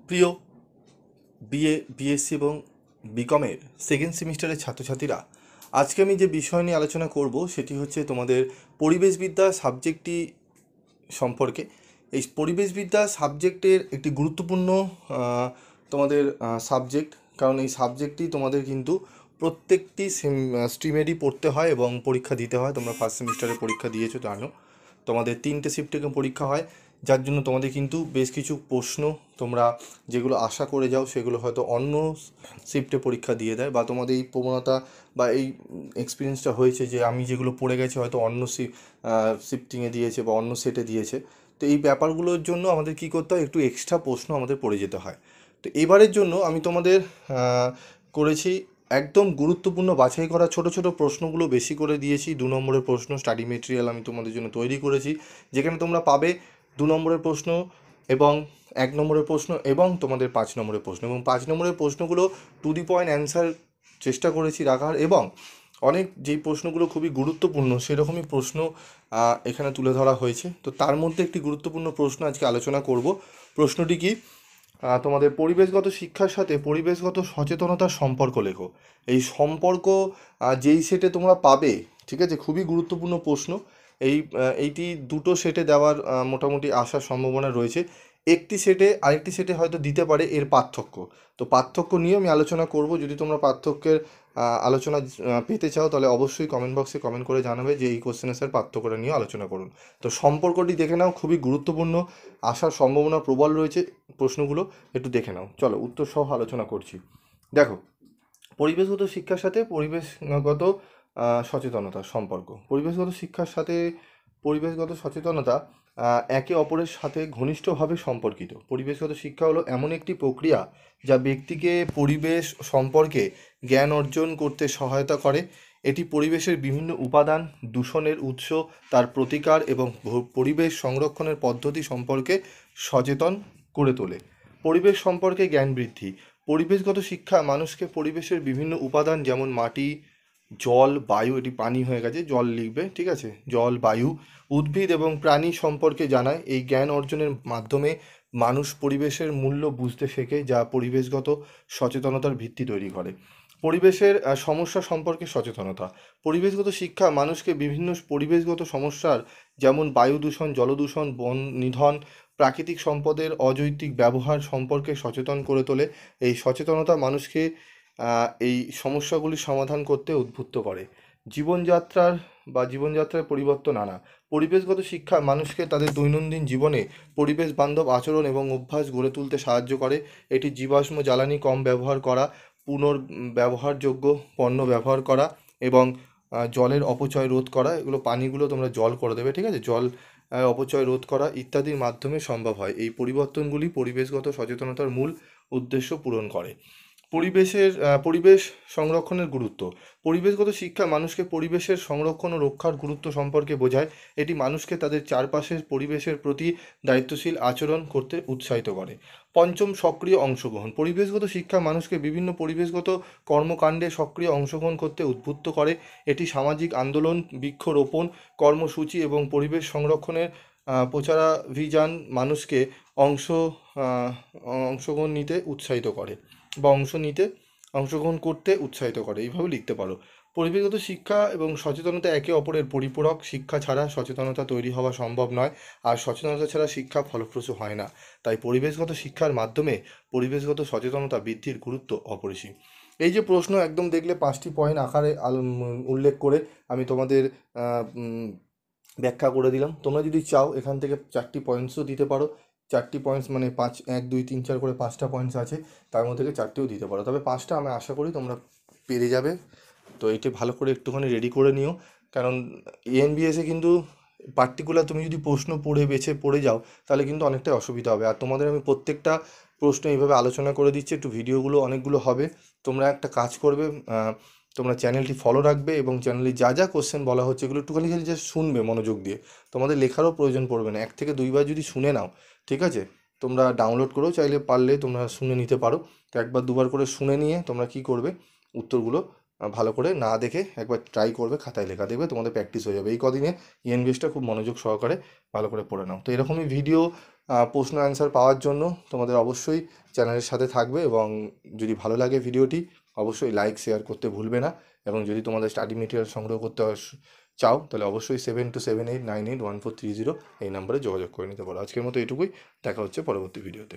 প্রিয় বিএসসি এবং বিকমের সেকেন্ড সেমিস্টারের ছাত্রছাত্রীরা, আজকে আমি যে বিষয় নিয়ে আলোচনা করব সেটি হচ্ছে তোমাদের পরিবেশবিদ্যা সাবজেক্টটি সম্পর্কে। এই পরিবেশবিদ্যা সাবজেক্টের একটি গুরুত্বপূর্ণ তোমাদের সাবজেক্ট, কারণ এই সাবজেক্টটি তোমাদের কিন্তু প্রত্যেকটি স্ট্রিমেরই পড়তে হয় এবং পরীক্ষা দিতে হয়। তোমরা ফার্স্ট সেমিস্টারে পরীক্ষা দিয়েছো জানো, তোমাদের 3টে শিফটে পরীক্ষা হয়, যার জন্য তোমাদের কিন্তু বেশ কিছু প্রশ্ন তোমরা যেগুলো আশা করে যাও সেগুলো হয়তো অন্য শিফটে পরীক্ষা দিয়ে দেয়, বা তোমাদের এই প্রবণতা বা এই এক্সপিরিয়েন্সটা হয়েছে যে আমি যেগুলো পড়ে গেছি হয়তো অন্য শিফটিংয়ে দিয়েছে বা অন্য সেটে দিয়েছে। তো এই ব্যাপারগুলোর জন্য আমাদের কী করতে হয়, একটু এক্সট্রা প্রশ্ন আমাদের পড়ে যেতে হয়। তো এবারের জন্য আমি তোমাদের করেছি একদম গুরুত্বপূর্ণ বাছাই করা ছোট ছোট প্রশ্নগুলো বেশি করে দিয়েছি। 2 নম্বরের প্রশ্ন স্টাডি মেটেরিয়াল আমি তোমাদের জন্য তৈরি করেছি, যেখানে তোমরা পাবে 2 নম্বরের প্রশ্ন এবং 1 নম্বরের প্রশ্ন এবং তোমাদের 5 নম্বরের প্রশ্ন, এবং 5 নম্বরের প্রশ্নগুলো টু দি পয়েন্ট অ্যান্সার চেষ্টা করেছি রাখার, এবং অনেক যেই প্রশ্নগুলো খুবই গুরুত্বপূর্ণ সেরকমই প্রশ্ন এখানে তুলে ধরা হয়েছে। তো তার মধ্যে একটি গুরুত্বপূর্ণ প্রশ্ন আজকে আলোচনা করব। প্রশ্নটি কি, তোমাদের পরিবেশগত শিক্ষার সাথে পরিবেশগত সচেতনতার সম্পর্ক লেখো। এই সম্পর্ক যেই সেটে তোমরা পাবে, ঠিক আছে, খুবই গুরুত্বপূর্ণ প্রশ্ন। এইটি দুটো সেটে দেওয়ার মোটামুটি আসার সম্ভাবনা রয়েছে। একটি সেটে আরেকটি সেটে হয়তো দিতে পারে, এর পার্থক্য। তো পার্থক্য নিয়ে আমি আলোচনা করব। যদি তোমরা পার্থক্যের আলোচনা পেতে চাও তাহলে অবশ্যই কমেন্ট বক্সে কমেন্ট করে জানাবে যে এই কোশ্চেনের স্যার পার্থক্যটা নিয়ে আলোচনা করুন। তো সম্পর্কটি দেখে নাও, খুবই গুরুত্বপূর্ণ, আসার সম্ভাবনা প্রবল রয়েছে প্রশ্নগুলো। একটু দেখে নাও, চলো উত্তর সহ আলোচনা করছি। দেখো, পরিবেশগত শিক্ষার সাথে পরিবেশগত সচেতনতার সম্পর্ক। পরিবেশগত শিক্ষার সাথে পরিবেশগত সচেতনতা একে অপরের সাথে ঘনিষ্ঠভাবে সম্পর্কিত। পরিবেশগত শিক্ষা হলো এমন একটি প্রক্রিয়া যা ব্যক্তিকে পরিবেশ সম্পর্কে জ্ঞান অর্জন করতে সহায়তা করে। এটি পরিবেশের বিভিন্ন উপাদান, দূষণের উৎস, তার প্রতিকার এবং পরিবেশ সংরক্ষণের পদ্ধতি সম্পর্কে সচেতন করে তোলে। পরিবেশ সম্পর্কে জ্ঞান বৃদ্ধি। পরিবেশগত শিক্ষা মানুষকে পরিবেশের বিভিন্ন উপাদান যেমন মাটি, জল, বায়ু, এটি পানি হয়ে গেছে, জল লিখবে, ঠিক আছে, জল, বায়ু, উদ্ভিদ এবং প্রাণী সম্পর্কে জানায়। এই জ্ঞান অর্জনের মাধ্যমে মানুষ পরিবেশের মূল্য বুঝতে শেখে, যা পরিবেশগত সচেতনতার ভিত্তি তৈরি করে। পরিবেশের সমস্যা সম্পর্কে সচেতনতা। পরিবেশগত শিক্ষা মানুষকে বিভিন্ন পরিবেশগত সমস্যার, যেমন বায়ু দূষণ, জলদূষণ, বন নিধন, প্রাকৃতিক সম্পদের অযৌক্তিক ব্যবহার সম্পর্কে সচেতন করে তোলে। এই সচেতনতা মানুষকে এই সমস্যাগুলির সমাধান করতে উদ্বুদ্ধ করে। জীবনযাত্রার পরিবর্তন আনা। পরিবেশগত শিক্ষা মানুষকে তাদের দৈনন্দিন জীবনে পরিবেশ বান্ধব আচরণ এবং অভ্যাস গড়ে তুলতে সাহায্য করে। এটি জীবাশ্ম জ্বালানি কম ব্যবহার করা, পুনর্ব্যবহারযোগ্য পণ্য ব্যবহার করা এবং জলের অপচয় রোধ করা, এগুলো পানিগুলো তোমরা জল করে দেবে, ঠিক আছে, জল অপচয় রোধ করা ইত্যাদির মাধ্যমে সম্ভব হয়। এই পরিবর্তনগুলি পরিবেশগত সচেতনতার মূল উদ্দেশ্য পূরণ করে। পরিবেশ সংরক্ষণের গুরুত্ব। পরিবেশগত শিক্ষা মানুষকে পরিবেশের সংরক্ষণ ও রক্ষার গুরুত্ব সম্পর্কে বোঝায়। এটি মানুষকে তাদের চারপাশের পরিবেশের প্রতি দায়িত্বশীল আচরণ করতে উৎসাহিত করে। পঞ্চম, সক্রিয় অংশগ্রহণ। পরিবেশগত শিক্ষা মানুষকে বিভিন্ন পরিবেশগত কর্মকাণ্ডে সক্রিয় অংশগ্রহণ করতে উদ্বুদ্ধ করে। এটি সামাজিক আন্দোলন, বৃক্ষরোপণ কর্মসূচি এবং পরিবেশ সংরক্ষণের প্রচারাভিযান মানুষকে অংশগ্রহণ নিতে উৎসাহিত করে বা অংশগ্রহণ করতে উৎসাহিত করে, এইভাবে লিখতে পারো। পরিবেশগত শিক্ষা এবং সচেতনতা একে অপরের পরিপূরক। শিক্ষা ছাড়া সচেতনতা তৈরি হওয়া সম্ভব নয়, আর সচেতনতা ছাড়া শিক্ষা ফলপ্রসূ হয় না। তাই পরিবেশগত শিক্ষার মাধ্যমে পরিবেশগত সচেতনতা বৃদ্ধির গুরুত্ব অপরিসীম। এই যে প্রশ্ন একদম দেখলে 5টি পয়েন্ট আকারে উল্লেখ করে আমি তোমাদের ব্যাখ্যা করে দিলাম। তোমরা যদি চাও এখান থেকে 4টি পয়েন্টসও দিতে পারো। 4টি পয়েন্টস মানে 5, 1, 2, 3, 4 করে 5টা পয়েন্টস আছে, তার মধ্যে থেকে 4টেও দিতে পারো, তবে 5টা আমি আশা করি তোমরা পেরে যাবে। তো এটি ভালো করে একটুখানি রেডি করে নিও, কারণ এএনবিএসে কিন্তু পার্টিকুলার তুমি যদি প্রশ্ন পড়ে যাও তাহলে কিন্তু অনেকটাই অসুবিধা হবে। আর তোমাদের আমি প্রত্যেকটা প্রশ্ন এইভাবে আলোচনা করে দিচ্ছি, একটু ভিডিওগুলো অনেকগুলো হবে। তোমরা একটা কাজ করবে, তোমরা চ্যানেলটি ফলো রাখবে এবং চ্যানেলে যা যা কোশ্চেন বলা হচ্ছে এগুলো একটুখানি খালি জাস্ট শুনবে মনোযোগ দিয়ে। তোমাদের লেখারও প্রয়োজন পড়বে না, 1 থেকে 2বার যদি শুনে নাও, ঠিক আছে, তোমরা ডাউনলোড করেও চাইলে পারলে তোমরা শুনে নিতে পারো। তো 1বার 2বার করে শুনে নিয়ে তোমরা কি করবে, উত্তরগুলো ভালো করে না দেখে একবার ট্রাই করবে, খাতায় লেখা দেখবে তোমাদের প্র্যাকটিস হয়ে যাবে। এই কদিনে ইএনভিএসটা খুব মনোযোগ সহকারে ভালো করে পড়ে নাও। তো এরকমই ভিডিও প্রশ্ন অ্যান্সার পাওয়ার জন্য তোমাদের অবশ্যই চ্যানেলের সাথে থাকবে, এবং যদি ভালো লাগে ভিডিওটি অবশ্যই লাইক শেয়ার করতে ভুলবে না। এবং যদি তোমাদের স্টাডি মেটেরিয়াল সংগ্রহ করতে চাও তাহলে অবশ্যই 7278981430 এই নাম্বারে যোগাযোগ করে নিতে পারো। আজকের মতো এটুকুই, দেখা হচ্ছে পরবর্তী ভিডিওতে।